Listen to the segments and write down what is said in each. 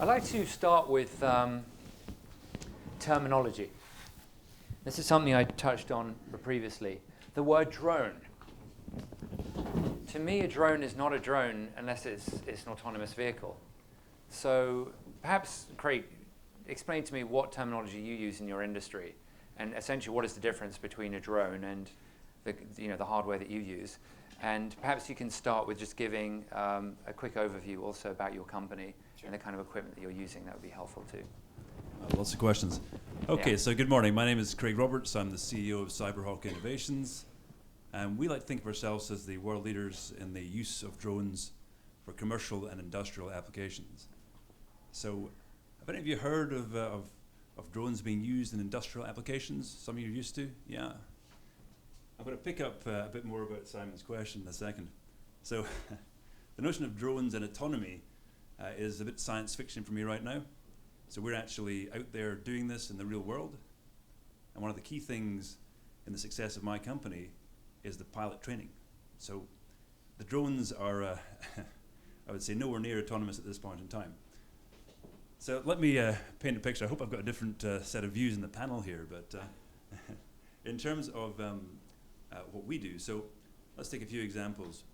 I'd like to start with terminology. This is something I touched on previously. The word drone. To me, a drone is not a drone unless it's an autonomous vehicle. So perhaps, Craig, explain to me what terminology you use in your industry, and essentially what is the difference between a drone and the hardware that you use. And perhaps you can start with just giving a quick overview also about your company and the kind of equipment that you're using. That would be helpful too. Lots of questions. Okay, So good morning. My name is Craig Roberts. I'm the CEO of Cyberhawk Innovations. And we like to think of ourselves as the world leaders in the use of drones for commercial and industrial applications. So have any of you heard of drones being used in industrial applications? Some of you are used to? Yeah. I'm going to pick up a bit more about Simon's question in a second. So the notion of drones and autonomy is a bit science fiction for me right now. So we're actually out there doing this in the real world. And one of the key things in the success of my company is the pilot training. So the drones are, I would say, nowhere near autonomous at this point in time. So let me paint a picture. I hope I've got a different set of views in the panel here, but in terms of what we do, so let's take a few examples.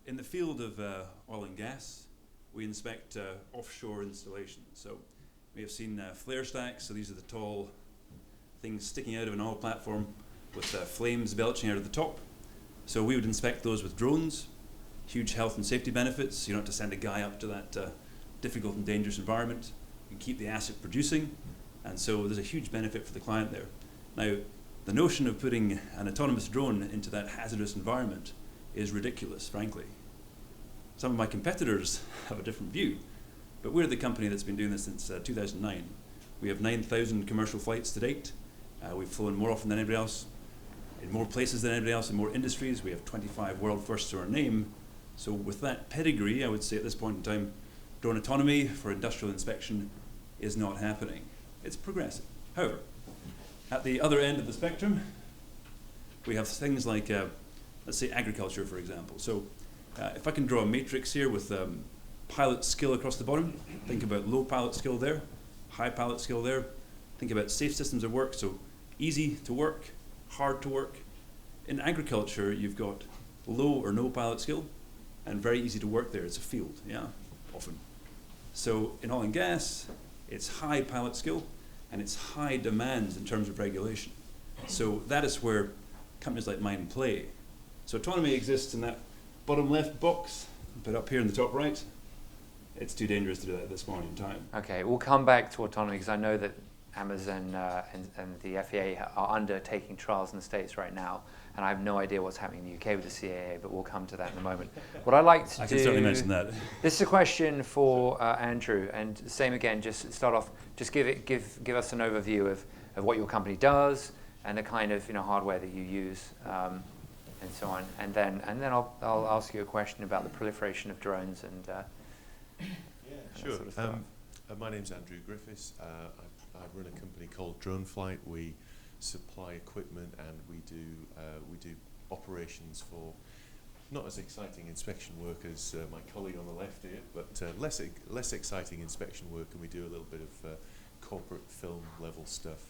In the field of oil and gas, we inspect offshore installations. So we have seen flare stacks, so these are the tall things sticking out of an oil platform with flames belching out of the top. So we would inspect those with drones, huge health and safety benefits. You don't have to send a guy up to that difficult and dangerous environment. You keep the asset producing, and so there's a huge benefit for the client there. Now, the notion of putting an autonomous drone into that hazardous environment is ridiculous, frankly. Some of my competitors have a different view, but we're the company that's been doing this since 2009. We have 9,000 commercial flights to date. We've flown more often than anybody else, in more places than anybody else, in more industries. We have 25 world firsts to our name. So with that pedigree, I would say at this point in time, drone autonomy for industrial inspection is not happening. It's progressive. However, at the other end of the spectrum, we have things like, let's say agriculture, for example. So if I can draw a matrix here with pilot skill across the bottom, think about low pilot skill there, high pilot skill there. Think about safe systems of work, so easy to work, hard to work. In agriculture, you've got low or no pilot skill and very easy to work there. It's a field, yeah, often. So in oil and gas, it's high pilot skill and it's high demands in terms of regulation. So that is where companies like mine play. So autonomy exists in that bottom left box, but up here in the top right, it's too dangerous to do that at this point in time. Okay, we'll come back to autonomy because I know that Amazon and the FAA are undertaking trials in the States right now, and I have no idea what's happening in the UK with the CAA, but we'll come to that in a moment. What I'd like to do... I can certainly mention that. This is a question for Andrew, and same again, just start off, just give us an overview of what your company does and the kind of hardware that you use, and so on, and then I'll ask you a question about the proliferation of drones and sure. Sort of stuff. My name's Andrew Griffiths. I run a company called Droneflight. We supply equipment and we do operations for not as exciting inspection work as my colleague on the left here, but less exciting inspection work, and we do a little bit of corporate film level stuff.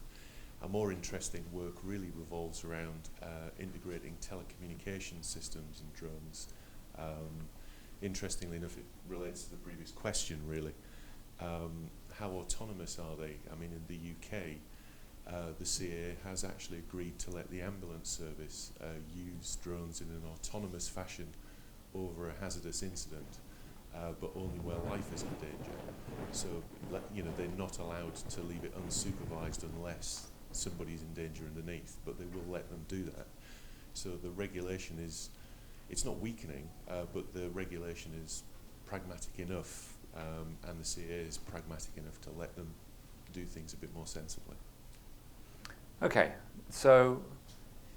Our more interesting work really revolves around integrating telecommunication systems and drones. Interestingly enough, it relates to the previous question, really. How autonomous are they? I mean, in the UK, the CAA has actually agreed to let the ambulance service use drones in an autonomous fashion over a hazardous incident, but only where life is in danger. So, they're not allowed to leave it unsupervised unless somebody's in danger underneath, but they will let them do that. So the regulation is, it's not weakening, but the regulation is pragmatic enough, and the CAA is pragmatic enough to let them do things a bit more sensibly. Okay, so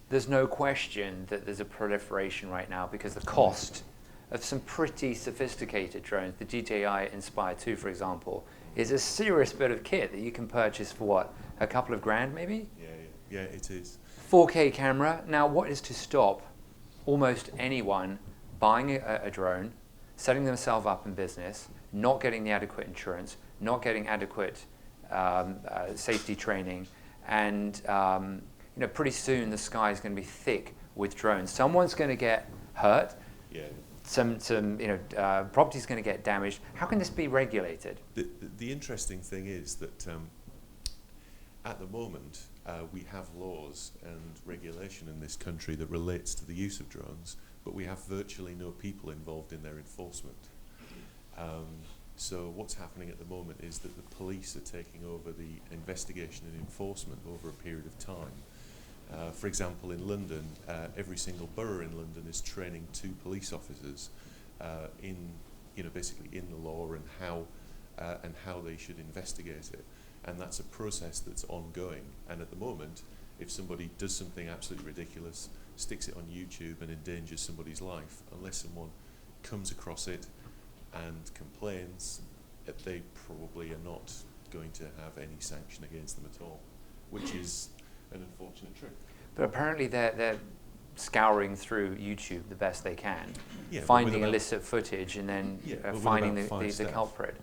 there's no question that there's a proliferation right now because the cost of some pretty sophisticated drones, the DJI Inspire 2, for example, is a serious bit of kit that you can purchase for what, a couple of grand maybe? Yeah, it is. 4K camera. Now, what is to stop almost anyone buying a drone, setting themselves up in business, not getting the adequate insurance, not getting adequate safety training, and pretty soon the sky is going to be thick with drones. Someone's going to get hurt. Yeah. Some property's going to get damaged. How can this be regulated? The interesting thing is that at the moment we have laws and regulation in this country that relates to the use of drones, but we have virtually no people involved in their enforcement. So what's happening at the moment is that the police are taking over the investigation and enforcement over a period of time. For example, in London, every single borough in London is training 2 police officers in, basically in the law and how they should investigate it. And that's a process that's ongoing. And at the moment, if somebody does something absolutely ridiculous, sticks it on YouTube and endangers somebody's life, unless someone comes across it and complains, they probably are not going to have any sanction against them at all, which is an unfortunate truth. But apparently they're scouring through YouTube the best they can, Yeah, finding illicit footage and then finding the culprit.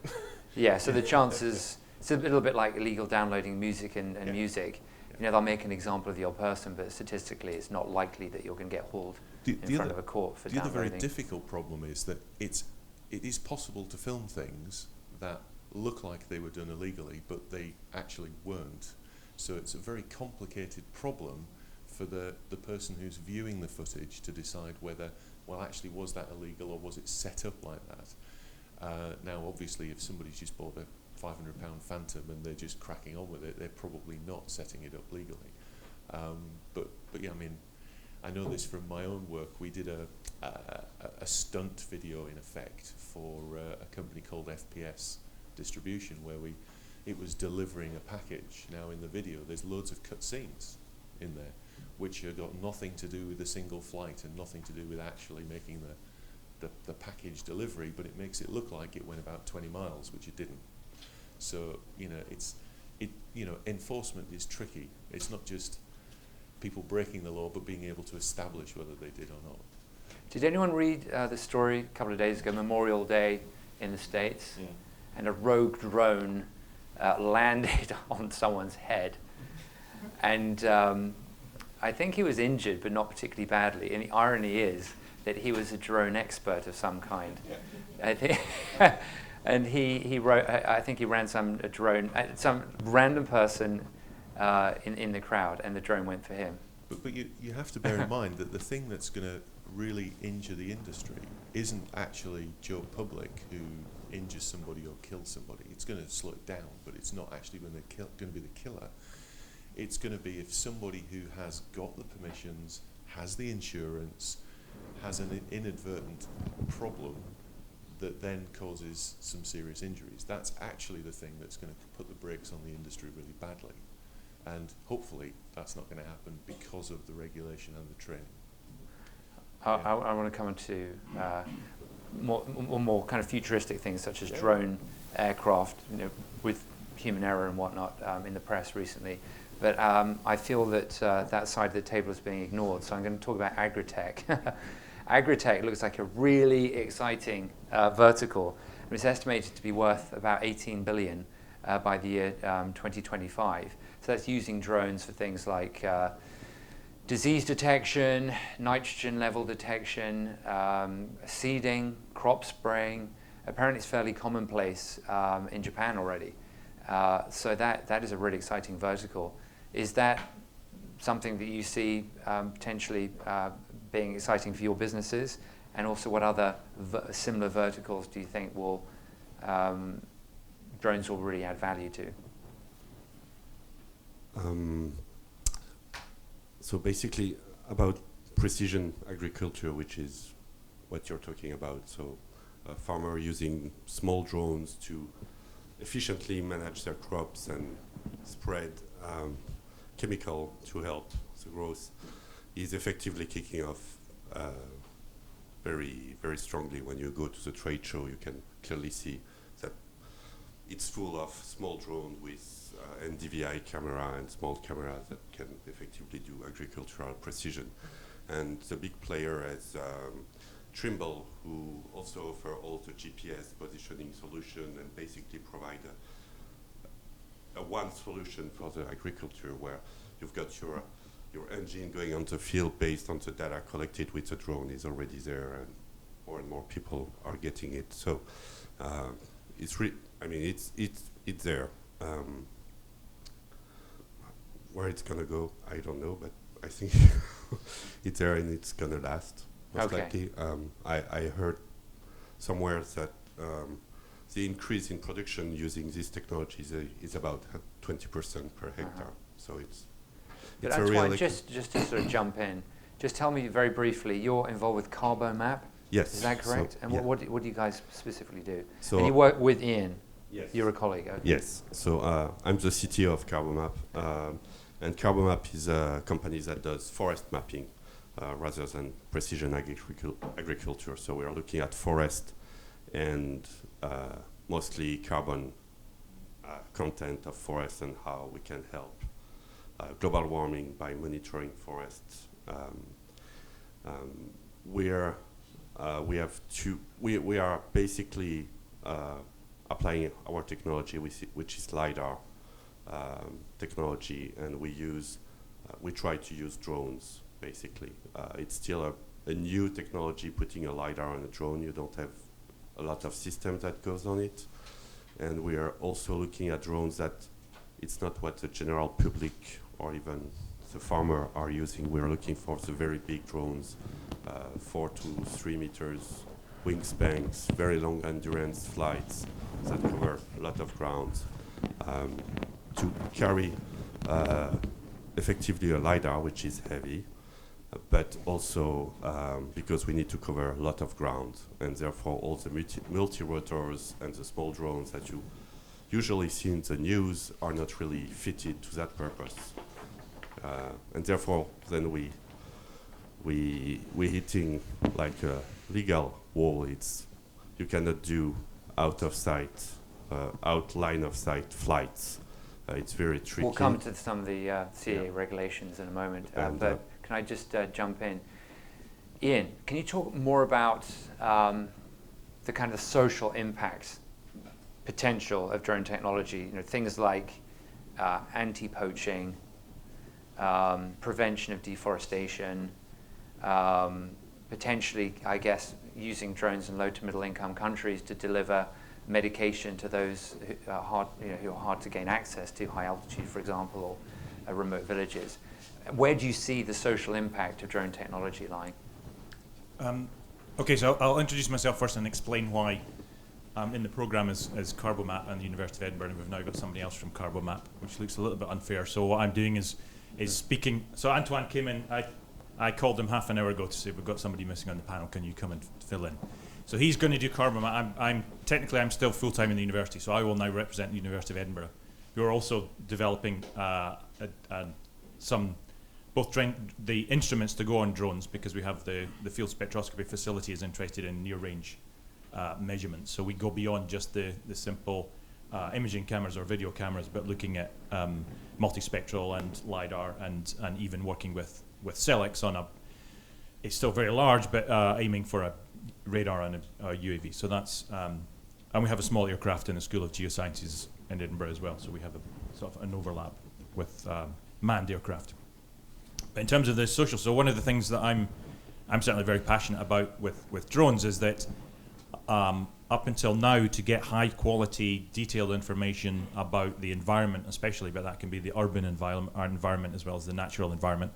Yeah, so the chances, it's a little bit like illegal downloading music and music. They'll make an example of the odd person, but statistically it's not likely that you're going to get hauled in front of a court for downloading. The other very difficult problem is that it is possible to film things that look like they were done illegally, but they actually weren't. So it's a very complicated problem for the person who's viewing the footage to decide whether, well, actually, was that illegal or was it set up like that? Now, obviously, if somebody's just bought a £500 Phantom and they're just cracking on with it, they're probably not setting it up legally. But yeah, I mean, I know this from my own work. We did a stunt video, in effect, for a company called FPS Distribution, where it was delivering a package. Now, in the video, there's loads of cut scenes in there, which have got nothing to do with a single flight and nothing to do with actually making the package delivery, but it makes it look like it went about 20 miles, which it didn't. So, enforcement is tricky. It's not just people breaking the law, but being able to establish whether they did or not. Did anyone read the story a couple of days ago, Memorial Day in the States? Yeah. And a rogue drone landed on someone's head. And I think he was injured, but not particularly badly. And the irony is that he was a drone expert of some kind. I think, and he wrote. I think he ran some drone, some random person in the crowd, and the drone went for him. But you have to bear in mind that the thing that's going to really injure the industry isn't actually Joe Public who injures somebody or kills somebody. It's going to slow it down, but it's not actually going to be the killer. It's going to be if somebody who has got the permissions, has the insurance, has an inadvertent problem that then causes some serious injuries. That's actually the thing that's going to put the brakes on the industry really badly. And hopefully that's not going to happen because of the regulation and the training. I want to come into more kind of futuristic things such as drone aircraft, with human error and whatnot in the press recently. But I feel that that side of the table is being ignored. So I'm going to talk about agri-tech. Agri-tech looks like a really exciting vertical. It's estimated to be worth about 18 billion by the year 2025. So that's using drones for things like disease detection, nitrogen level detection, seeding, crop spraying. Apparently it's fairly commonplace in Japan already. So that is a really exciting vertical. Is that something that you see potentially being exciting for your businesses? And also what other similar verticals do you think will drones will really add value to? So basically about precision agriculture, which is what you're talking about. So a farmer using small drones to efficiently manage their crops and spread chemical to help the growth is effectively kicking off very, very strongly. When you go to the trade show, you can clearly see that it's full of small drones with NDVI camera and small cameras that can effectively do agricultural precision. And the big player as Trimble, who also offer all the GPS positioning solution and basically provide a one solution for the agriculture, where you've got your engine going on the field based on the data collected with the drone is already there, and more and more people are getting it. So it's there. Where it's gonna go, I don't know, but I think it's there and it's gonna last. Most likely. I heard somewhere that the increase in production using this technology is about 20% per hectare. So it's But a Antoine, real just to sort of jump in, just tell me very briefly, you're involved with Carbomap, yes. is that correct? So, And yeah. what do you guys specifically do? So And you work with Iain, yes. you're a colleague, okay. Yes. So I'm the CTO of Carbomap, and Carbomap is a company that does forest mapping rather than precision agriculture. So we are looking at forest and mostly carbon content of forest and how we can help global warming by monitoring forests. We are basically applying our technology, which is LiDAR technology, and we try to use drones. Basically, it's still a new technology. Putting a LiDAR on a drone, you don't have a lot of systems that goes on it, and we are also looking at drones that it's not what the general public or even the farmer are using. We are looking for the very big drones, 4 to 3 meters wingspans, very long endurance flights that cover a lot of ground, to carry effectively a LiDAR, which is heavy, but also because we need to cover a lot of ground, and therefore all the multi-rotors and the small drones that you usually see in the news are not really fitted to that purpose. And therefore then we hitting like a legal wall. You cannot do out line of sight flights. It's very tricky. We'll come to some of the CA regulations in a moment, but can I just jump in? Iain, can you talk more about the kind of social impacts, potential of drone technology? You know, things like anti-poaching, prevention of deforestation, potentially, I guess, using drones in low to middle income countries to deliver medication to those who are hard to gain access to, high altitude, for example, or remote villages. Where do you see the social impact of drone technology lying? Okay, so I'll introduce myself first and explain why I'm in the programme as Carbomap and the University of Edinburgh, and we've now got somebody else from Carbomap, which looks a little bit unfair. So what I'm doing is speaking. So Antoine came in. I called him half an hour ago to say we've got somebody missing on the panel. Can you come and fill in? So he's going to do Carbomap. I'm still full-time in the university, so I will now represent the University of Edinburgh, who are also developing the instruments to go on drones, because we have the field spectroscopy facility is interested in near-range measurements. So we go beyond just the simple imaging cameras or video cameras, but looking at multispectral and LiDAR and even working with Celex on it's still very large, but aiming for a radar and a UAV. So that's, and we have a small aircraft in the School of Geosciences in Edinburgh as well. So we have a sort of an overlap with manned aircraft. But in terms of the social, so one of the things that I'm certainly very passionate about with drones is that up until now, to get high quality, detailed information about the environment, especially, but that can be the urban environment as well as the natural environment.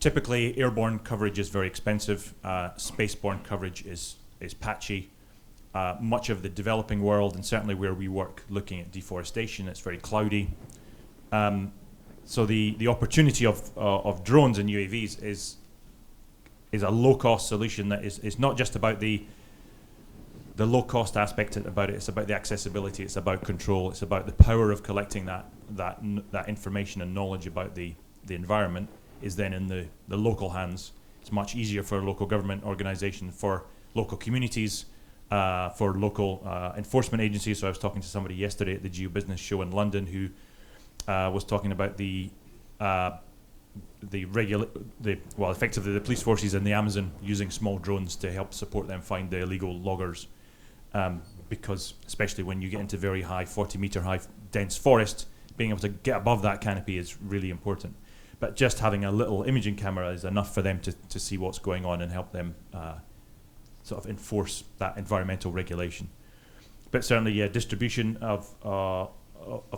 Typically, airborne coverage is very expensive. Spaceborne coverage is patchy. Much of the developing world, and certainly where we work looking at deforestation, it's very cloudy. So the opportunity of drones and UAVs is a low-cost solution that is not just about the low-cost aspect about it. It's about the accessibility. It's about control. It's about the power of collecting that information and knowledge about the environment is then in the local hands. It's much easier for a local government organisation, for local communities, for local enforcement agencies. So I was talking to somebody yesterday at the Geobusiness show in London who was talking about the effectively the police forces in the Amazon using small drones to help support them find the illegal loggers, because especially when you get into very high, 40-meter high dense forest, being able to get above that canopy is really important. But just having a little imaging camera is enough for them to see what's going on and help them sort of enforce that environmental regulation. But certainly, distribution of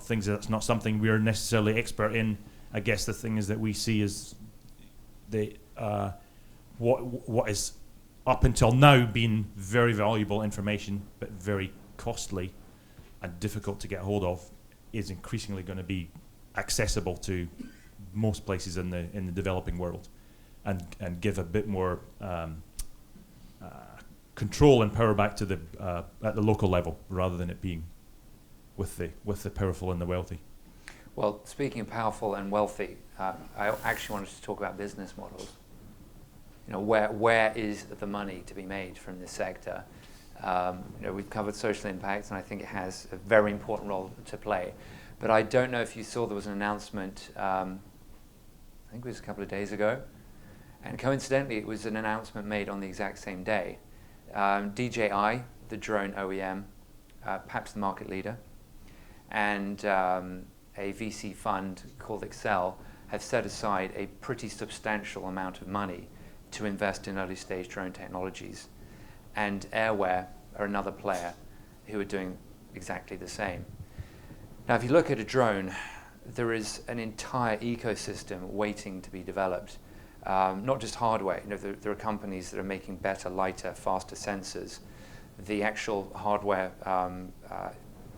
things, that's not something we're necessarily expert in. I guess the thing is that we see is what is up until now been very valuable information, but very costly and difficult to get hold of, is increasingly going to be accessible to most places in the developing world, and give a bit more control and power back to the at the local level, rather than it being with the powerful and the wealthy. Well, speaking of powerful and wealthy, I actually wanted to talk about business models. You know, where is the money to be made from this sector? You know, we've covered social impact, and I think it has a very important role to play. But I don't know if you saw there was an announcement, I think it was a couple of days ago, and coincidentally it was an announcement made on the exact same day. DJI, the drone OEM, perhaps the market leader, and a VC fund called Excel have set aside a pretty substantial amount of money to invest in early stage drone technologies. And Airware are another player who are doing exactly the same. Now, if you look at a drone, there is an entire ecosystem waiting to be developed. Not just hardware. You know, there are companies that are making better, lighter, faster sensors. The actual hardware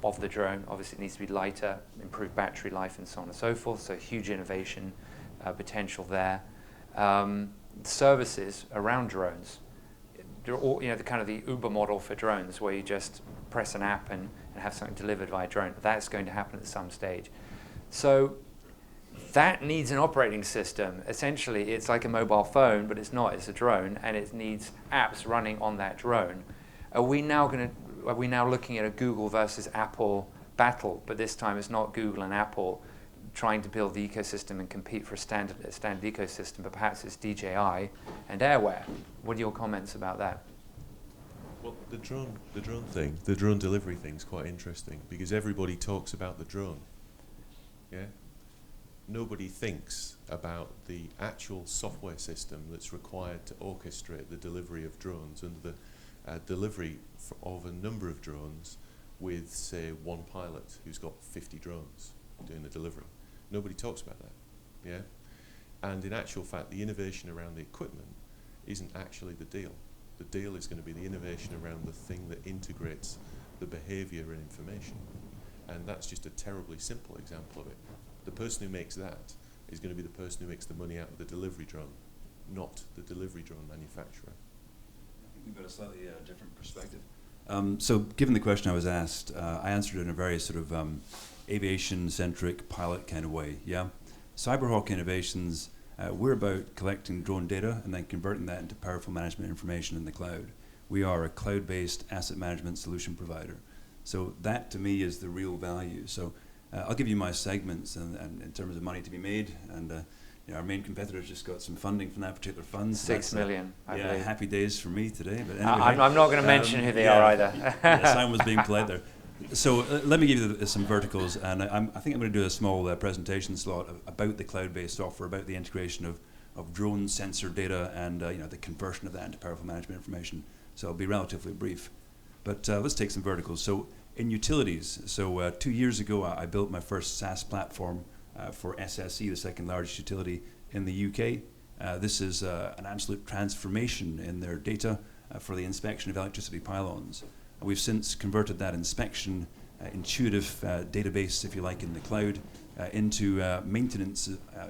of the drone obviously needs to be lighter, improve battery life, and so on and so forth. So huge innovation potential there. Services around drones. They're all, you know, the kind of the Uber model for drones, where you just press an app and have something delivered via drone. That's going to happen at some stage. So that needs an operating system. Essentially, it's like a mobile phone, but it's not. It's a drone, and it needs apps running on that drone. Are we now looking at a Google versus Apple battle? But this time, it's not Google and Apple trying to build the ecosystem and compete for a standard ecosystem, but perhaps it's DJI and Airware. What are your comments about that? Well, the drone delivery thing is quite interesting, because everybody talks about the drone. Yeah. Nobody thinks about the actual software system that's required to orchestrate the delivery of drones and the delivery of a number of drones with, say, one pilot who's got 50 drones doing the delivery. Nobody talks about that, yeah? And in actual fact, the innovation around the equipment isn't actually the deal. The deal is going to be the innovation around the thing that integrates the behavior and information. And that's just a terribly simple example of it. The person who makes that is going to be the person who makes the money out of the delivery drone, not the delivery drone manufacturer. I think we've got a slightly different perspective. So given the question I was asked, I answered it in a very sort of aviation-centric pilot kind of way, yeah? Cyberhawk Innovations, we're about collecting drone data and then converting that into powerful management information in the cloud. We are a cloud-based asset management solution provider. So that, to me, is the real value. So I'll give you my segments and in terms of money to be made. And you know, our main competitor's just got some funding from that particular fund. So 6 million, I believe. Happy days for me today. But anyway, I'm not going to mention who they are either. Yes, I was being polite there. So let me give you some verticals, and I think I'm going to do a small presentation slot about the cloud-based software, about the integration of drone sensor data and you know, the conversion of that into powerful management information. So I'll be relatively brief. But let's take some verticals. So in utilities, so 2 years ago I built my first SaaS platform for SSE, the second largest utility in the UK. This is an absolute transformation in their data for the inspection of electricity pylons. We've since converted that inspection intuitive database, if you like, in the cloud into maintenance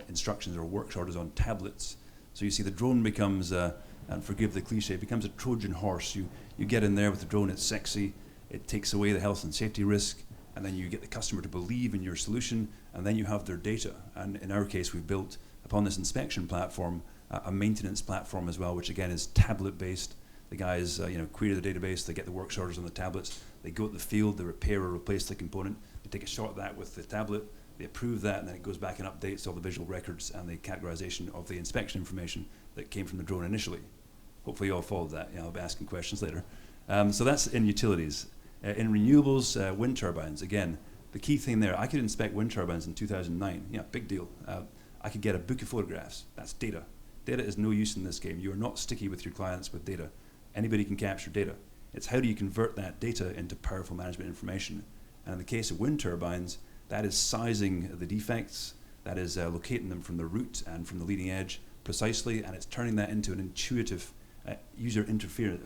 instructions or work orders on tablets. So you see the drone becomes, and forgive the cliche, becomes a Trojan horse. You get in there with the drone, it's sexy, it takes away the health and safety risk, and then you get the customer to believe in your solution, and then you have their data. And in our case, we've built, upon this inspection platform, a maintenance platform as well, which again is tablet-based. The guys query the database, they get the work orders on the tablets, they go to the field, they repair or replace the component, they take a shot at that with the tablet, They approve that, and then it goes back and updates all the visual records and the categorization of the inspection information that came from the drone initially. Hopefully you all followed that. I'll be asking questions later. So that's in utilities. In renewables, wind turbines, again, the key thing there, I could inspect wind turbines in 2009. Yeah, big deal. I could get a book of photographs. That's data. Data is no use in this game. You are not sticky with your clients with data. Anybody can capture data. It's how do you convert that data into powerful management information. And in the case of wind turbines, that is sizing the defects, that is locating them from the root and from the leading edge precisely, and it's turning that into an intuitive user interface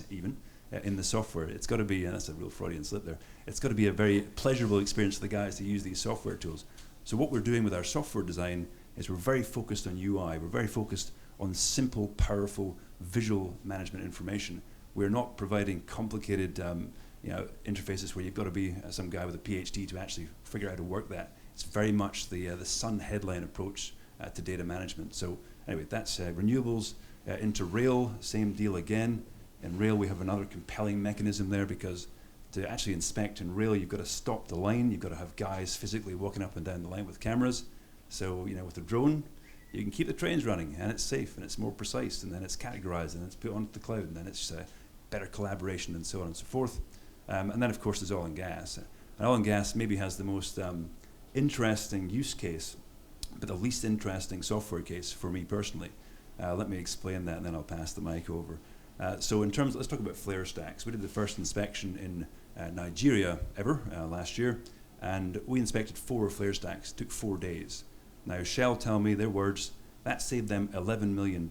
even in the software. It's got to be, and that's a real Freudian slip there, it's got to be a very pleasurable experience for the guys to use these software tools. So what we're doing with our software design is we're very focused on UI, we're very focused on simple, powerful, visual management information. We're not providing complicated interfaces where you've got to be some guy with a PhD to actually figure out how to work that. It's very much the sun headline approach to data management. So anyway, that's renewables. Into rail, same deal again. In rail, we have another compelling mechanism there because to actually inspect in rail, you've got to stop the line. You've got to have guys physically walking up and down the line with cameras. So with a drone, you can keep the trains running, and it's safe, and it's more precise, and then it's categorized, and it's put onto the cloud, and then it's better collaboration, and so on and so forth. And then, of course, there's oil and gas. And oil and gas maybe has the most interesting use case, but the least interesting software case for me personally. Let me explain that, and then I'll pass the mic over. So in terms, let's talk about flare stacks. We did the first inspection in Nigeria ever last year, and we inspected 4 flare stacks. It took 4 days. Now, Shell tell me, their words, that saved them $11 million.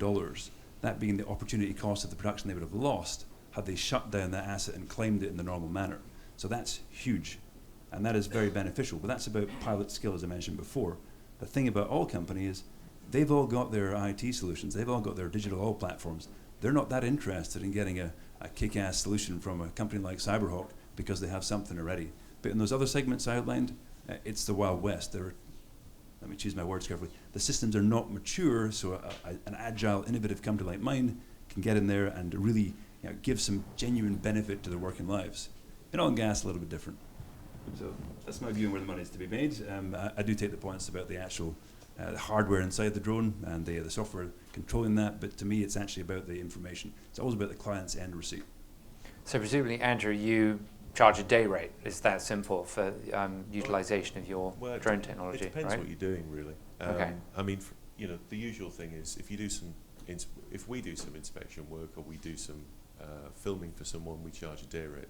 That being the opportunity cost of the production they would have lost had they shut down that asset and claimed it in the normal manner. So that's huge, and that is very beneficial. But that's about pilot skill, as I mentioned before. The thing about oil companies is they've all got their IT solutions. They've all got their digital oil platforms. They're not that interested in getting a kick-ass solution from a company like Cyberhawk because they have something already. But in those other segments I outlined, it's the Wild West. Let me choose my words carefully. The systems are not mature, so an agile, innovative company like mine can get in there and really give some genuine benefit to their working lives. In oil and gas, a little bit different. So that's my view on where the money is to be made. I do take the points about the actual the hardware inside the drone and the software controlling that, but to me it's actually about the information. It's always about the client's end receipt. So presumably, Andrew, you charge a day rate. It's that simple for utilization of your drone technology, it depends right? what you're doing, really. Okay. I mean, the usual thing is if we do some inspection work or we do some filming for someone, we charge a day rate.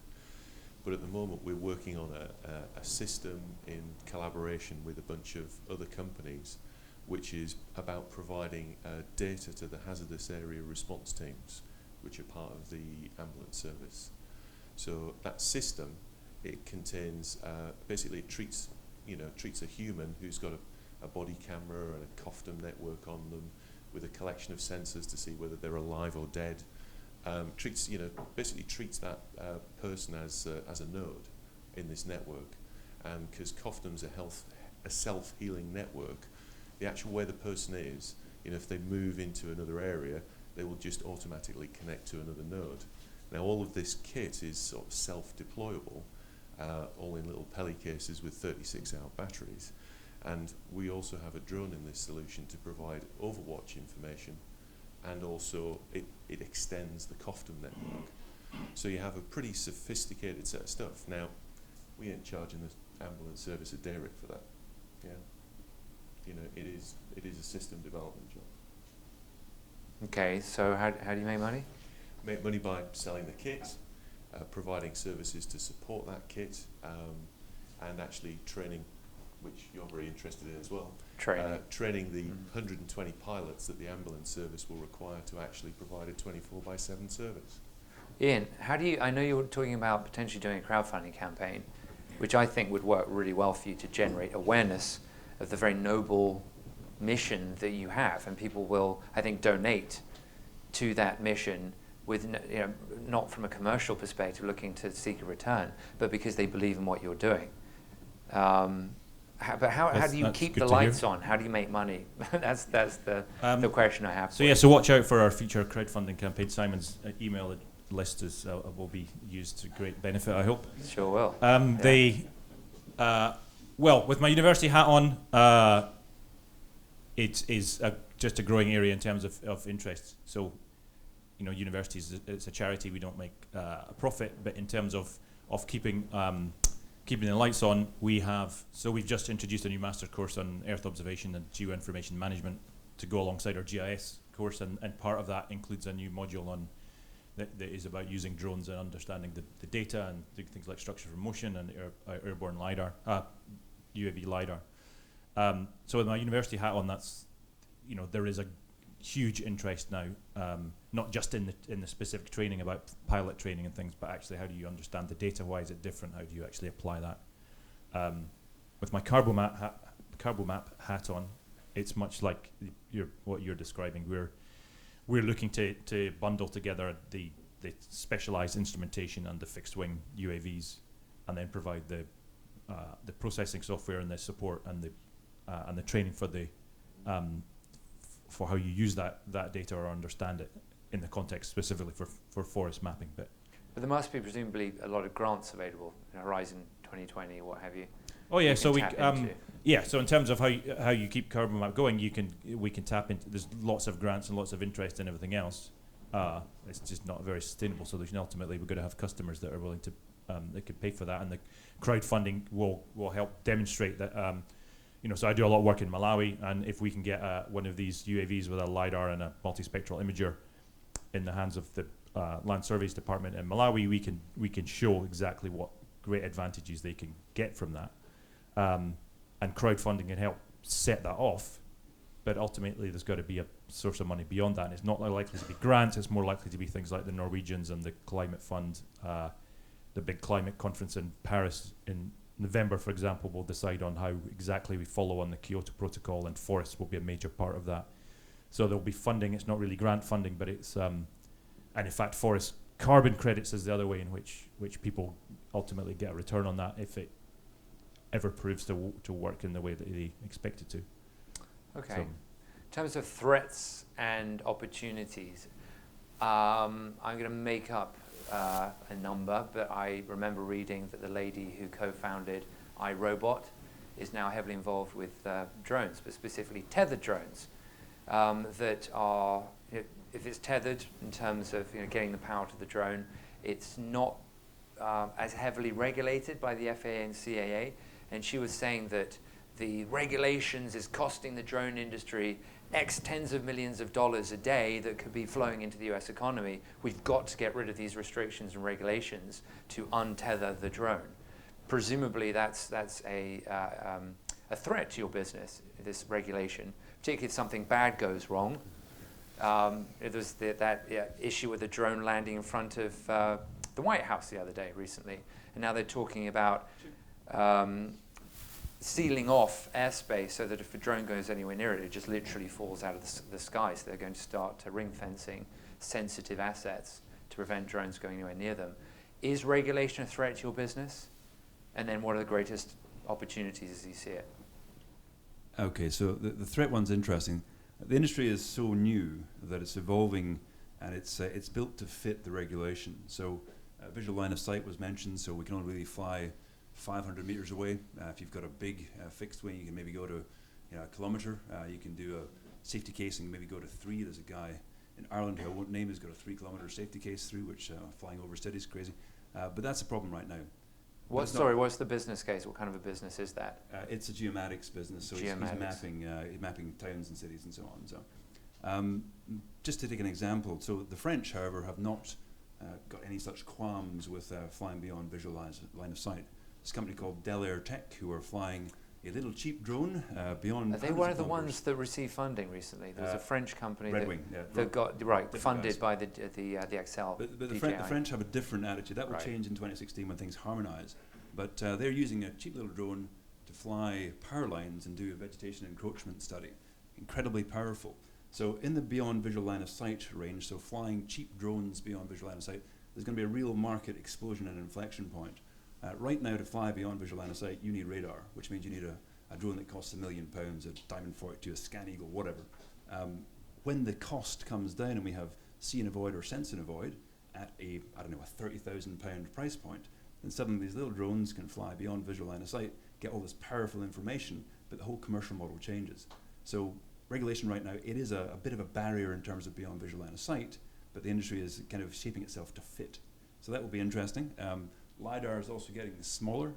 But at the moment, we're working on a system in collaboration with a bunch of other companies, which is about providing data to the hazardous area response teams, which are part of the ambulance service. So that system, it contains, basically it treats a human who's got a body camera and a COFDM network on them with a collection of sensors to see whether they're alive or dead. Basically treats that person as a node in this network. And because COFDM's a self-healing network, the actual where the person is, if they move into another area, they will just automatically connect to another node. Now, all of this kit is sort of self-deployable, all in little Peli cases with 36-hour batteries. And we also have a drone in this solution to provide overwatch information, and also it extends the COFDM network. So you have a pretty sophisticated set of stuff. Now, we ain't charging the ambulance service a day rate for that. Yeah. It is a system development job. Okay, so how do you make money? Make money by selling the kit, providing services to support that kit, and actually training, which you're very interested in as well. Training the 120 pilots that the ambulance service will require to actually provide a 24/7 service. Iain, I know you were talking about potentially doing a crowdfunding campaign, which I think would work really well for you to generate awareness of the very noble mission that you have, and people will, I think, donate to that mission with, not from a commercial perspective looking to seek a return, but because they believe in what you're doing. How do you keep the lights on? How do you make money? that's the question I have. So watch out for our future crowdfunding campaign. Simon's email list will be used to great benefit, I hope. Sure will. Well, with my university hat on, it is just a growing area in terms of interest. So, universities, it's a charity. We don't make a profit, but in terms of keeping the lights on, we've just introduced a new master course on Earth observation and geoinformation management to go alongside our GIS course, and part of that includes a new module on that is about using drones and understanding the data and doing things like structure for motion and airborne LiDAR, UAV LiDAR. So with my university hat on, that's, there is a huge interest now, not just in the specific training about pilot training and things, but actually how do you understand the data? Why is it different? How do you actually apply that? With my Carbomap hat on, it's much like what you're describing. We're looking to bundle together the specialized instrumentation and the fixed wing UAVs, and then provide the processing software and the support and the training for how you use that data or understand it in the context specifically for forest mapping. But there must be presumably a lot of grants available, Horizon 2020 or what have you. Oh yeah, so so in terms of how you keep Carbomap going, we can tap into. There's lots of grants and lots of interest in everything else. It's just not a very sustainable solution. Ultimately, we're going to have customers that are willing to they can pay for that, and the crowdfunding will help demonstrate that. So I do a lot of work in Malawi, and if we can get one of these UAVs with a LiDAR and a multispectral imager in the hands of the Land Surveys Department in Malawi, we can show exactly what great advantages they can get from that. And crowdfunding can help set that off, but ultimately there's got to be a source of money beyond that, and it's not likely to be grants. It's more likely to be things like the Norwegians and the Climate Fund. The big climate conference in Paris in November, for example, will decide on how exactly we follow on the Kyoto Protocol, and forests will be a major part of that. So there'll be funding. It's not really grant funding, but it's and in fact forest carbon credits is the other way in which people ultimately get a return on that if it ever proves to work in the way that they expect it to. Okay. So, in terms of threats and opportunities, I'm going to make up a number, but I remember reading that the lady who co-founded iRobot is now heavily involved with drones, but specifically tethered drones that are, if it's tethered in terms of getting the power to the drone, it's not as heavily regulated by the FAA and CAA. And she was saying that the regulations is costing the drone industry X tens of millions of dollars a day that could be flowing into the US economy. We've got to get rid of these restrictions and regulations to untether the drone. Presumably that's a threat to your business, this regulation, particularly if something bad goes wrong. There's that issue with the drone landing in front of the White House the other day recently, and now they're talking about sealing off airspace so that if a drone goes anywhere near it, it just literally falls out of the sky. So they're going to start ring fencing sensitive assets to prevent drones going anywhere near them. Is regulation a threat to your business? And then what are the greatest opportunities as you see it? Okay, so the threat one's interesting. The industry is so new that it's evolving, and it's built to fit the regulation. So visual line of sight was mentioned, so we can only really fly 500 meters away. If you've got a big fixed wing, you can maybe go to a kilometer. You can do a safety case and maybe go to 3. There's a guy in Ireland who I won't name who's got a 3-kilometer safety case through, which flying over cities is crazy. But that's a problem right now. What's the business case? What kind of a business is that? It's a geomatics business, so he's mapping towns and cities and so on. So, just to take an example, so the French, however, have not got any such qualms with flying beyond visual line of sight. This company called Delair Tech, who are flying a little cheap drone beyond. Are they one of the ones that received funding recently? There was a French company that got funded by the Excel. But the French have a different attitude. That will change in 2016 when things harmonise. But they're using a cheap little drone to fly power lines and do a vegetation encroachment study. Incredibly powerful. So in the beyond visual line of sight range, so flying cheap drones beyond visual line of sight, there's going to be a real market explosion and inflection point. Right now, to fly beyond visual line of sight, you need radar, which means you need a drone that costs £1 million, a Diamond 42, a Scan Eagle, whatever. When the cost comes down and we have see and avoid or sense and avoid at a £30,000 price point, then suddenly these little drones can fly beyond visual line of sight, get all this powerful information, but the whole commercial model changes. So regulation right now, it is a bit of a barrier in terms of beyond visual line of sight, but the industry is kind of shaping itself to fit. So that will be interesting. LiDAR is also getting smaller.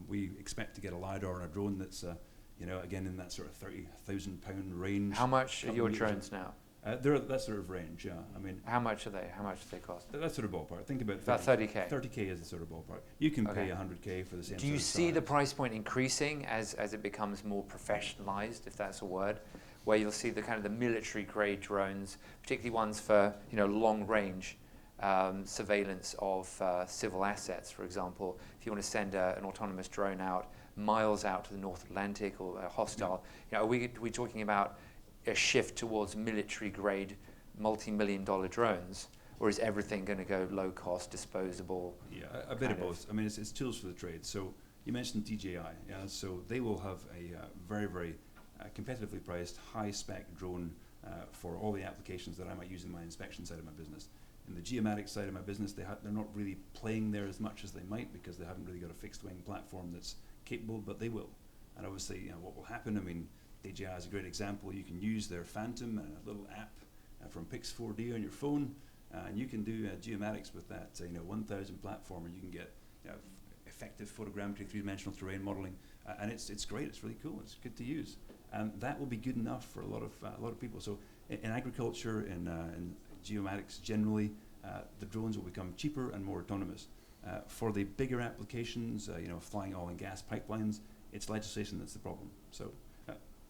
We expect to get a LiDAR on a drone that's, again, in that sort of £30,000 range. How much are your drones now? They're at that sort of range, yeah. I mean, how much are they? How much do they cost? That sort of ballpark. Think about about 30K. 30K is the sort of ballpark. You can pay 100K for the same. Do you see the price point increasing as it becomes more professionalized, if that's a word, where you'll see the kind of the military grade drones, particularly ones for long range surveillance of civil assets, for example? If you want to send an autonomous drone out miles out to the North Atlantic or a hostile, are we talking about a shift towards military-grade, multi-million-dollar drones, or is everything going to go low-cost, disposable? Yeah, a bit of both. I mean, it's tools for the trade. So you mentioned DJI. Yeah, so they will have a very, very competitively priced, high-spec drone for all the applications that I might use in my inspection side of my business. In the geomatics side of my business, they're not really playing there as much as they might because they haven't really got a fixed-wing platform that's capable, but they will. And obviously, what will happen? I mean, DJI is a great example. You can use their Phantom and a little app from Pix4D on your phone, and you can do geomatics with that 1000 platform, and you can get effective photogrammetry, three-dimensional terrain modeling, and it's great. It's really cool. It's good to use, and that will be good enough for a lot of people. So in agriculture, in geomatics generally, the drones will become cheaper and more autonomous. For the bigger applications, flying oil and gas pipelines, it's legislation that's the problem. So.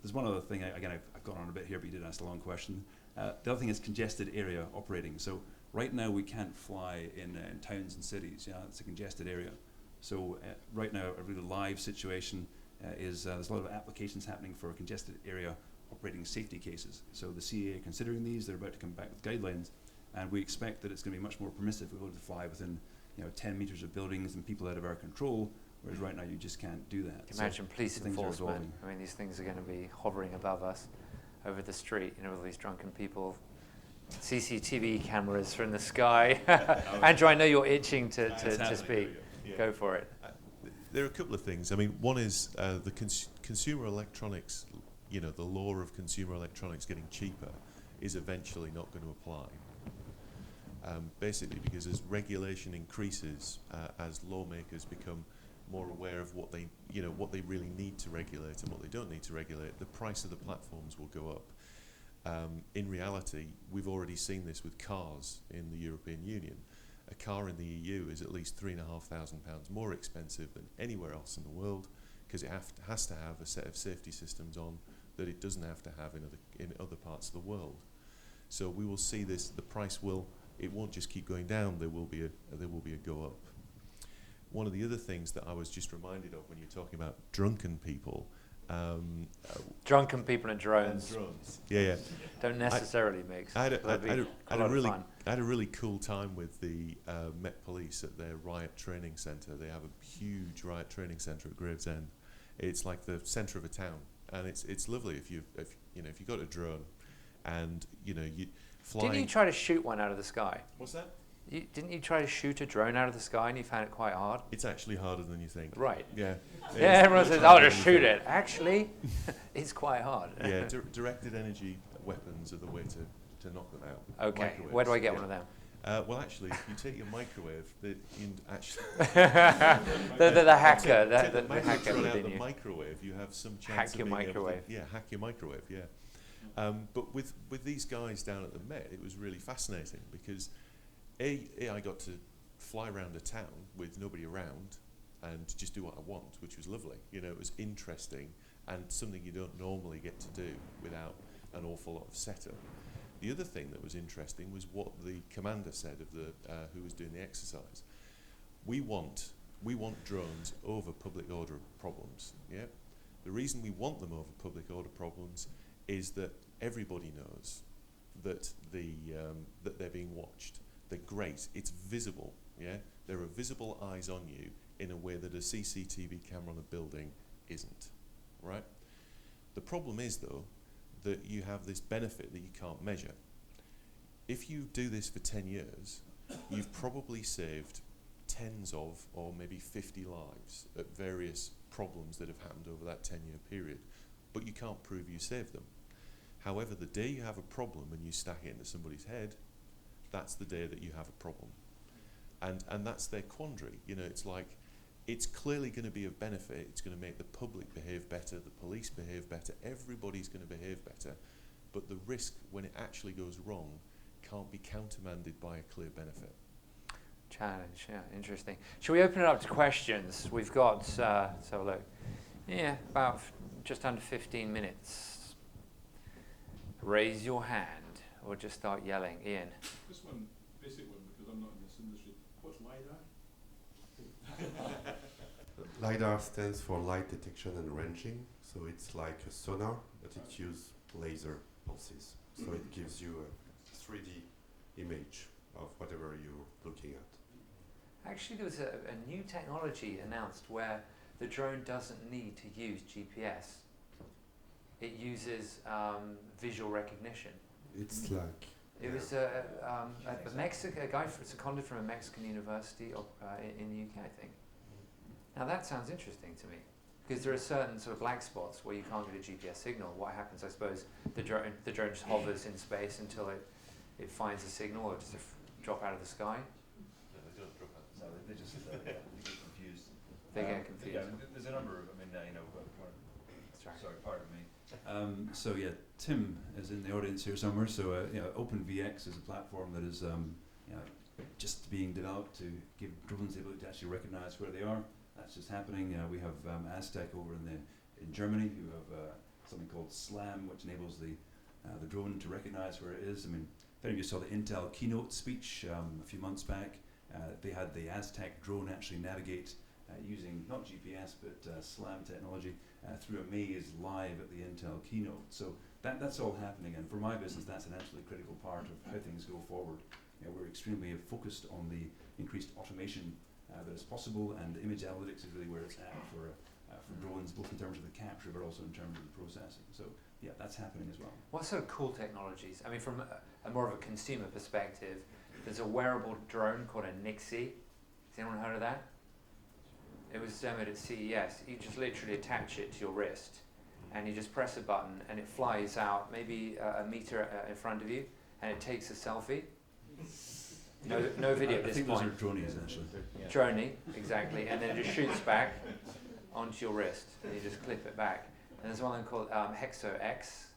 There's one other thing, again, I've gone on a bit here, but you did ask a long question. The other thing is congested area operating. So right now we can't fly in towns and cities, it's a congested area. So right now a really live situation is there's a lot of applications happening for congested area operating safety cases. So the CAA are considering these, they're about to come back with guidelines, and we expect that it's going to be much more permissive. We're going to fly within 10 meters of buildings and people out of our control, whereas right now you just can't do that. Imagine police enforcement. I mean, these things are going to be hovering above us over the street, with all these drunken people. CCTV cameras from the sky. Andrew, I know you're itching to speak. Yeah. Go for it. There are a couple of things. I mean, one is the consumer electronics, the law of consumer electronics getting cheaper is eventually not going to apply. Basically because as regulation increases, as lawmakers become more aware of what they really need to regulate and what they don't need to regulate, the price of the platforms will go up. In reality, we've already seen this with cars in the European Union. A car in the EU is at least £3,500 more expensive than anywhere else in the world because it has to have a set of safety systems on that it doesn't have to have in other parts of the world. So we will see this. The price it won't just keep going down. There will be a go up. One of the other things that I was just reminded of when you're talking about drunken people. Drunken people and drones. Yeah. Don't necessarily mix. I had a really cool time with the Met Police at their riot training centre. They have a huge riot training centre at Gravesend. It's like the centre of a town, and it's lovely if you've got a drone, and you flying. Didn't you try to shoot one out of the sky? What's that? Didn't you try to shoot a drone out of the sky and you found it quite hard? It's actually harder than you think. Right. Yeah. Yeah, everyone says, "I'll just shoot it." Actually, it's quite hard. Yeah, directed energy weapons are the way to knock them out. Okay. Microwaves, Where do I get one of them? Well, actually, if you take your microwave, the hacker, the hacker out within the you. microwave, you have some chance Hack of your being microwave. Able to, hack your microwave. Yeah. But with these guys down at the Met, it was really fascinating because I got to fly around a town with nobody around and just do what I want, which was lovely. It was interesting and something you don't normally get to do without an awful lot of setup. The other thing that was interesting was what the commander said of who was doing the exercise. We want drones over public order problems. Yeah, the reason we want them over public order problems is that everybody knows that that they're being watched. They're great. It's visible. Yeah, there are visible eyes on you in a way that a CCTV camera on a building isn't. Right. The problem is though that you have this benefit that you can't measure. If you do this for 10 years, you've probably saved tens of, or maybe 50 lives at various problems that have happened over that 10-year period, but you can't prove you saved them. However, the day you have a problem and you stack it into somebody's head, that's the day that you have a problem. And that's their quandary. You know, it's like, it's clearly going to be of benefit. It's going to make the public behave better, the police behave better, everybody's going to behave better. But the risk, when it actually goes wrong, can't be countermanded by a clear benefit. Challenge, yeah, interesting. Shall we open it up to questions? We've got, so look, yeah, about just under 15 minutes. Raise your hand or just start yelling. Iain. Just one basic one, because I'm not in this industry. What's LiDAR? LiDAR stands for light detection and ranging, so it's like a sonar, but it uses laser pulses. So it gives you a 3D image of whatever you're looking at. Actually, there was a new technology announced where the drone doesn't need to use GPS. It uses visual recognition. It's like... It was a guy seconded from a Mexican university in the UK, I think. Now that sounds interesting to me, because there are certain sort of black spots where you can't get a GPS signal. What happens, I suppose, the drone just hovers in space until it finds a signal, or does it drop out of the sky? No, they don't drop out. No, they just get confused. They get confused. Yeah, there's a number of, sorry, pardon me. So yeah, Tim is in the audience here somewhere. So OpenVX is a platform that is just being developed to give drones the ability to actually recognize where they are. That's just happening. We have Aztec over in Germany, who have something called SLAM, which enables the drone to recognize where it is. I mean, if any of you saw the Intel keynote speech a few months back, they had the Aztec drone actually navigate using not GPS but SLAM technology through a maze live at the Intel keynote. So that's all happening, and for my business, that's an absolutely critical part of how things go forward. We're extremely focused on the increased automation that is possible, and image analytics is really where it's at for drones, both in terms of the capture but also in terms of the processing. So yeah, that's happening as well. What sort of cool technologies? I mean, from a more of a consumer perspective, there's a wearable drone called a ECCI. Has anyone heard of that? It was demoed at CES. You just literally attach it to your wrist, and you just press a button, and it flies out maybe a meter in front of you, and it takes a selfie. No video at this point. I think those are dronies, actually. Droney, exactly, and then it just shoots back onto your wrist, and you just clip it back. And there's one called Hexo X,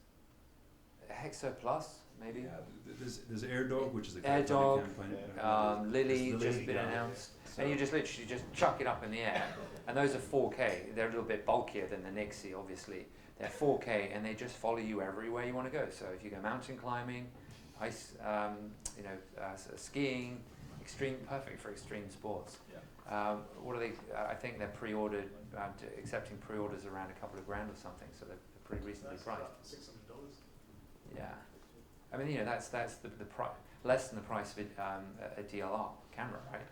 Hexo Plus, maybe. Yeah, there's AirDog, which is a AirDog, campaign. Lily just been announced, and you just literally just chuck it up in the air, and those are 4K. They're a little bit bulkier than the ECCI, obviously. They're 4K, and they just follow you everywhere you want to go. So if you go mountain climbing, ice, skiing, perfect for extreme sports. Yeah. What are they? I think they're pre-ordered, accepting pre-orders around a couple of grand or something. So they're pretty reasonably priced. $600. Yeah, I mean, that's the price, less than the price of a DLR camera, right?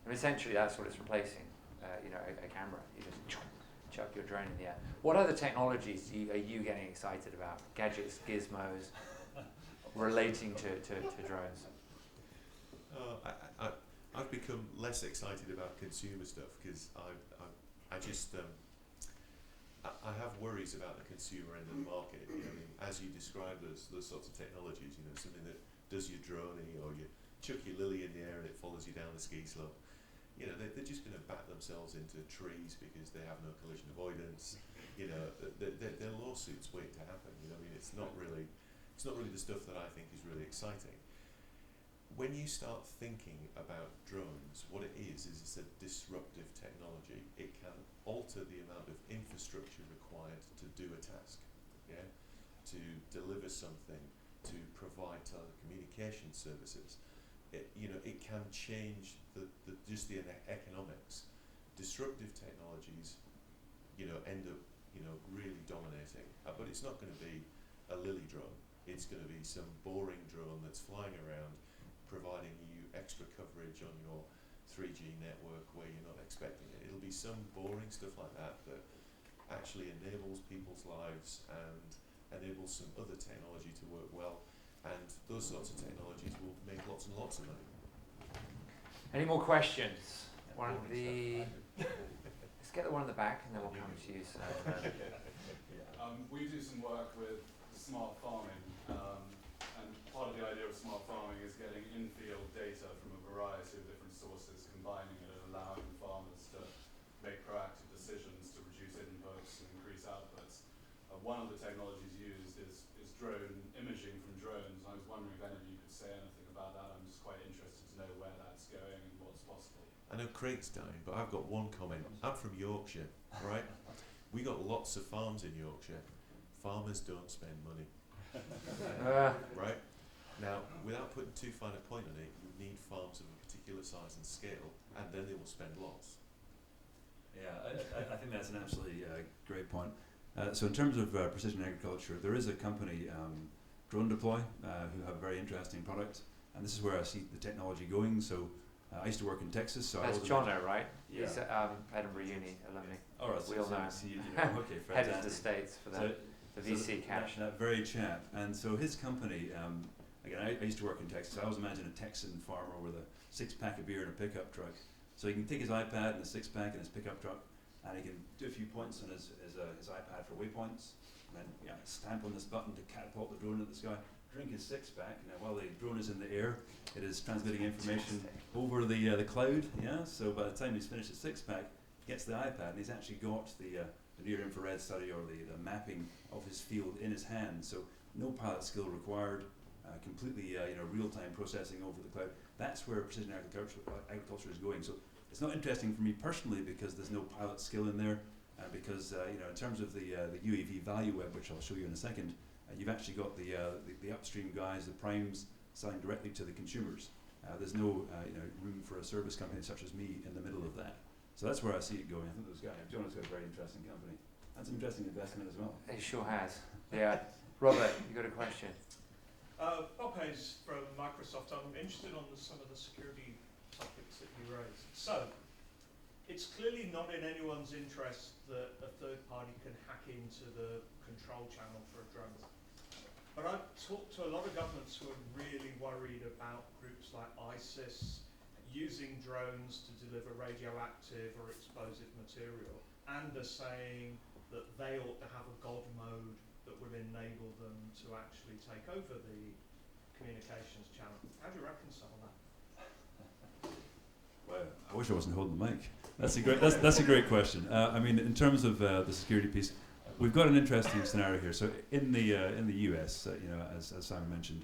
I mean, essentially that's what it's replacing. A camera. You just chuck your drone in the air. What other technologies are you getting excited about? Gadgets, gizmos, relating to drones? I've become less excited about consumer stuff because I have worries about the consumer end of the market. I mean, as you described those sorts of technologies, something that does your droning, or you chuck your lily in the air and it follows you down the ski slope. They're just going to back themselves into trees because they have no collision avoidance. Their lawsuits wait to happen. I mean, it's not really the stuff that I think is really exciting. When you start thinking about drones, what it is it's a disruptive technology. It can alter the amount of infrastructure required to do a task, to deliver something, to provide telecommunication services. It can change just the economics. Disruptive technologies, end up, really dominating. But it's not going to be a lily drone. It's going to be some boring drone that's flying around, providing you extra coverage on your 3G network where you're not expecting it. It'll be some boring stuff like that actually enables people's lives and enables some other technology to work well, and those sorts of technologies will make lots and lots of money. Any more questions? one of the. Let's get the one in the back, and then we'll come to you. So, we do some work with smart farming, and part of the idea of smart farming is getting in-field data from a variety of different sources, combining it and allowing farmers to make proactive decisions to reduce inputs and increase outputs. One of the technologies used is drone imaging from drones. I was wondering if any of you could say anything about that. I'm just quite interested to know where that's going and what's possible. I know Craig's dying, but I've got one comment. I'm from Yorkshire, right? We got lots of farms in Yorkshire. Farmers don't spend money. Right? Now, without putting too fine a point on it, you need farms of a particular size and scale, and then they will spend lots. Yeah, I think that's an absolutely great point. So in terms of precision agriculture, there is a company, Drone Deploy, who have a very interesting product, and this is where I see the technology going. So I used to work in Texas, so that's Jono, right? Yeah. He's Edinburgh Uni alumni. All right, we all know him. Okay, Head of the States for the VC cash. That very chap. And so his company, again, I used to work in Texas. I always imagine a Texan farmer with a 6-pack of beer in a pickup truck. So he can take his iPad and a 6-pack in his pickup truck, and he can do a few points on his iPad for waypoints, and then stamp on this button to catapult the drone at the sky. Drink his 6-pack. Now, while the drone is in the air, it is transmitting information over the cloud. Yeah. So by the time he's finished his 6-pack, he gets the iPad, and he's actually got the near-infrared study or the mapping of his field in his hand. So no pilot skill required. Completely real-time processing over the cloud. That's where precision agriculture is going. So it's not interesting for me personally because there's no pilot skill in there. Because in terms of the UAV value web, which I'll show you in a second, you've actually got the upstream guys, the primes, selling directly to the consumers. There's no room for a service company such as me in the middle of that. So that's where I see it going. I think those guys, John's got a very interesting company. That's an interesting investment as well. He sure has. Yeah. Robert, you got a question? Bob Hayes from Microsoft. I'm interested on some of the security topics that you raised. So, it's clearly not in anyone's interest that a third party can hack into the control channel for a drone. But I've talked to a lot of governments who are really worried about groups like ISIS using drones to deliver radioactive or explosive material, and are saying that they ought to have a God mode that would enable them to actually take over the communications channel. How do you reconcile that? Well, I wish I wasn't holding the mic. That's a great question. I mean, in terms of the security piece, we've got an interesting scenario here. So in the US, as Simon mentioned,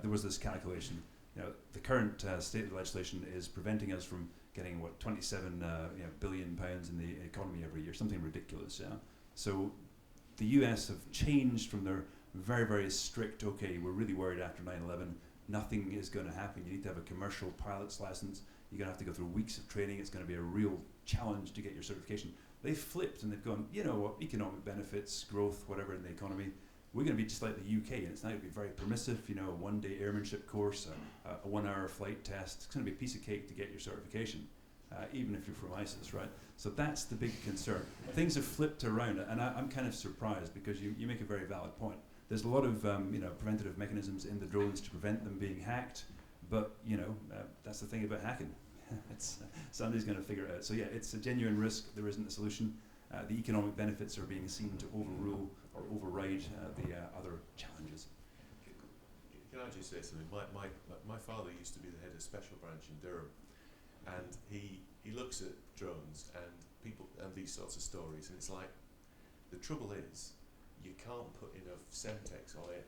there was this calculation. The current state of the legislation is preventing us from getting 27 billion pounds in the economy every year, something ridiculous. Yeah. So the US have changed from their very, very strict, okay, we're really worried after 9/11, nothing is going to happen. You need to have a commercial pilot's license. You're going to have to go through weeks of training. It's going to be a real challenge to get your certification. They've flipped and they've gone, economic benefits, growth, whatever in the economy. We're going to be just like the UK, and it's now going to be very permissive, a 1-day airmanship course, a 1-hour flight test. It's going to be a piece of cake to get your certification, even if you're from ISIS, right? So that's the big concern. Things have flipped around, and I'm kind of surprised because you make a very valid point. There's a lot of preventative mechanisms in the drones to prevent them being hacked, but that's the thing about hacking. Somebody's going to figure it out. So yeah, it's a genuine risk. There isn't a solution. The economic benefits are being seen to overrule or override the other challenges. Can I just say something? My father used to be the head of special branch in Durham, and he looks at drones and people and these sorts of stories, and it's like, the trouble is, you can't put enough Semtex on it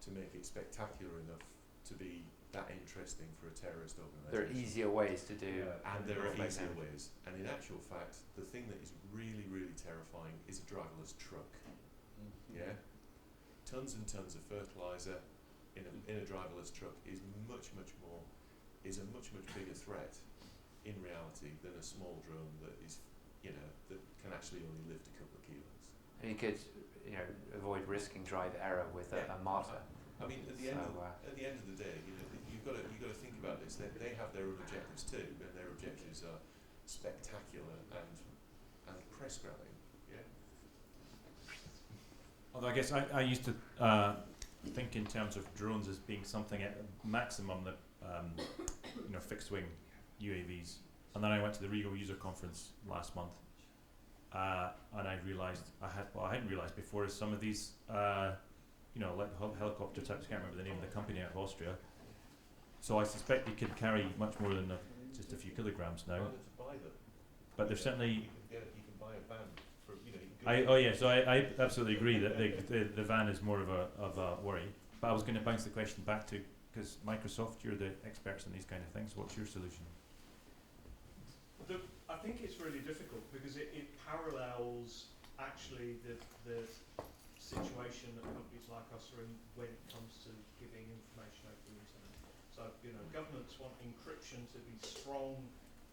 to make it spectacular enough to be that interesting for a terrorist organisation. There are easier ways to do. And there are easier ways. And in actual fact, the thing that is really, really terrifying is a driverless truck. Mm-hmm. Yeah? Tons and tons of fertiliser in a driverless truck is a much bigger threat in reality than a small drone that is, that can actually only lift a couple of kilos. And you could, avoid risking drive error with a martyr. I mean, at the end of the day, you've got to think about this. They have their own objectives too, and their objectives are spectacular and press grabbing. Yeah. Although I guess I used to think in terms of drones as being something at maximum that fixed wing UAVs And then I went to the Regal User Conference last month, and I realised I hadn't realised before, is some of these, like helicopter types, I can't remember the name of the company out of Austria. So I suspect you could carry much more than just a few kilograms now. Harder to buy them. But there's certainly. You can buy a van for, you can So I absolutely agree that the van is more of a worry. But I was going to bounce the question back to, because Microsoft, you're the experts in these kind of things. What's your solution? I think it's really difficult because it parallels actually the situation that companies like us are in when it comes to giving information over the internet. So, governments want encryption to be strong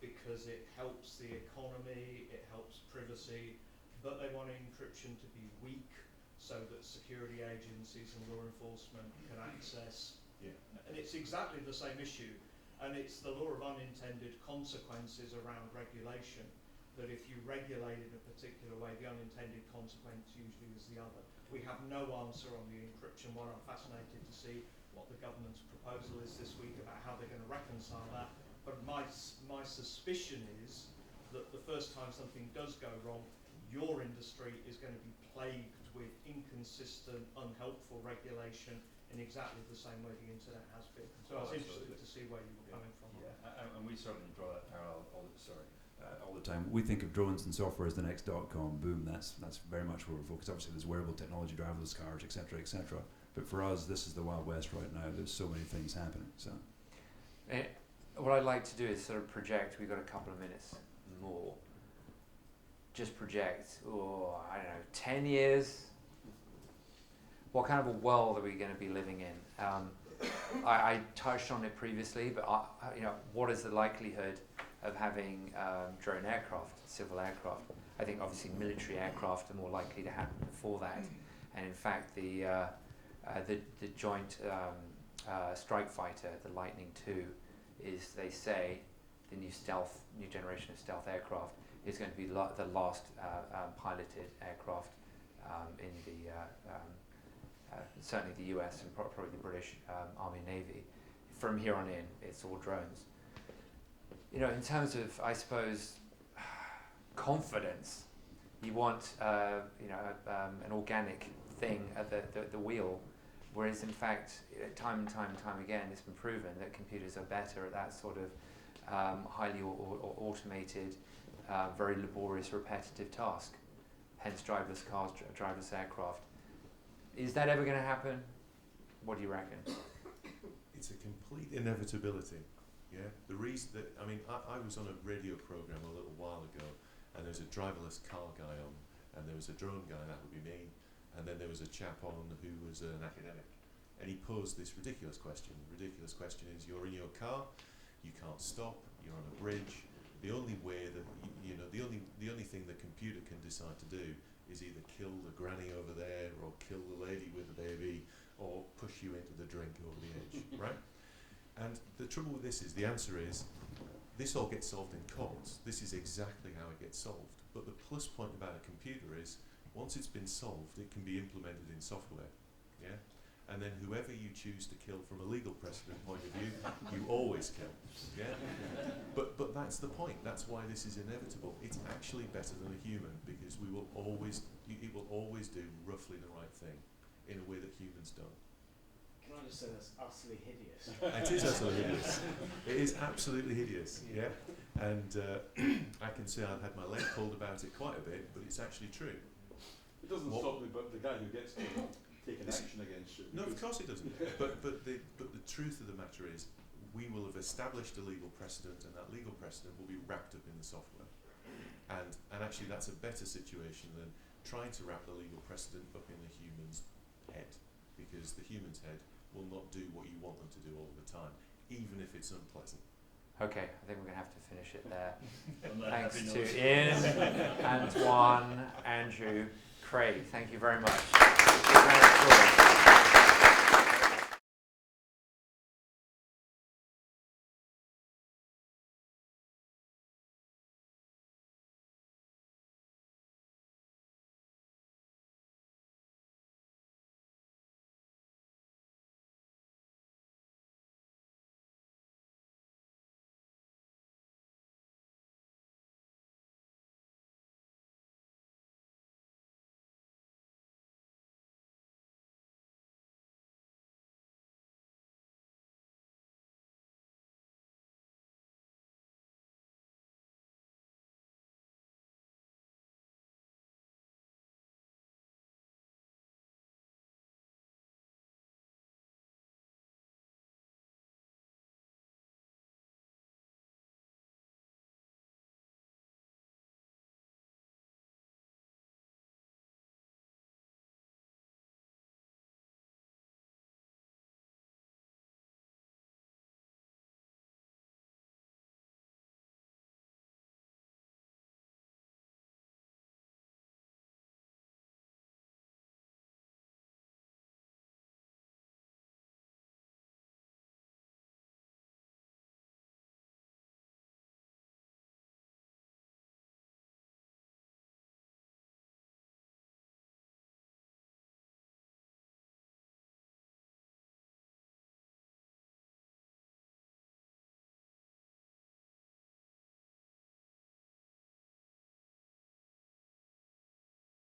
because it helps the economy, it helps privacy, but they want encryption to be weak so that security agencies and law enforcement can access. Yeah. And it's exactly the same issue. And it's the law of unintended consequences around regulation, that if you regulate in a particular way, the unintended consequence usually is the other. We have no answer on the encryption one. I'm fascinated to see what the government's proposal is this week about how they're going to reconcile that. But my suspicion is that the first time something does go wrong, your industry is going to be plagued with inconsistent, unhelpful regulation in exactly the same way the internet has been. So I was interested to see where you were coming from. Yeah, and we certainly draw that parallel all the time. We think of drones and software as the next dot-com boom. That's very much where we're focused. Obviously, there's wearable technology, driverless cars, etc., etc. But for us, this is the Wild West right now. There's so many things happening. So, what I'd like to do is sort of project. We've got a couple of minutes more. Just project. 10 years. What kind of a world are we going to be living in? I touched on it previously, but what is the likelihood of having drone aircraft, civil aircraft? I think obviously military aircraft are more likely to happen before that, and in fact the joint strike fighter, the Lightning II, is, they say, the new generation of stealth aircraft is going to be the last piloted aircraft in the certainly the US and probably the British Army and Navy. From here on in, it's all drones. In terms of, I suppose, confidence, you want an organic thing at the wheel, whereas in fact, time and time again, it's been proven that computers are better at that sort of highly automated, very laborious, repetitive task. Hence, driverless cars, driverless aircraft. Is that ever going to happen? What do you reckon? It's a complete inevitability. Yeah. The reason that I was on a radio program a little while ago, and there was a driverless car guy on, and there was a drone guy, that would be me, and then there was a chap on who was an academic, and he posed this ridiculous question. The ridiculous question is: you're in your car, you can't stop, you're on a bridge. The only way that the only thing the computer can decide to do is either kill the granny over there, or kill the lady with the baby, or push you into the drink over the edge, right? And the trouble with this is, the answer is, this all gets solved in courts. This is exactly how it gets solved. But the plus point about a computer is, once it's been solved, it can be implemented in software, yeah? And then whoever you choose to kill from a legal precedent point of view, you always kill, yeah? But that's the point. That's why this is inevitable. It's actually better than a human, because it will always do roughly the right thing in a way that humans don't. Can I just say that's utterly hideous? It is utterly hideous. It is absolutely hideous, yeah? And I can say I've had my leg pulled about it quite a bit, but it's actually true. It doesn't stop the guy who gets to take an action against you. No, of course it doesn't. but the truth of the matter is, we will have established a legal precedent, and that legal precedent will be wrapped up in the software. And actually, that's a better situation than trying to wrap the legal precedent up in the human's head, because the human's head will not do what you want them to do all the time, even if it's unpleasant. Okay, I think we're going to have to finish it there. Thanks to Iain, Antoine, Andrew, Craig. Thank you very much.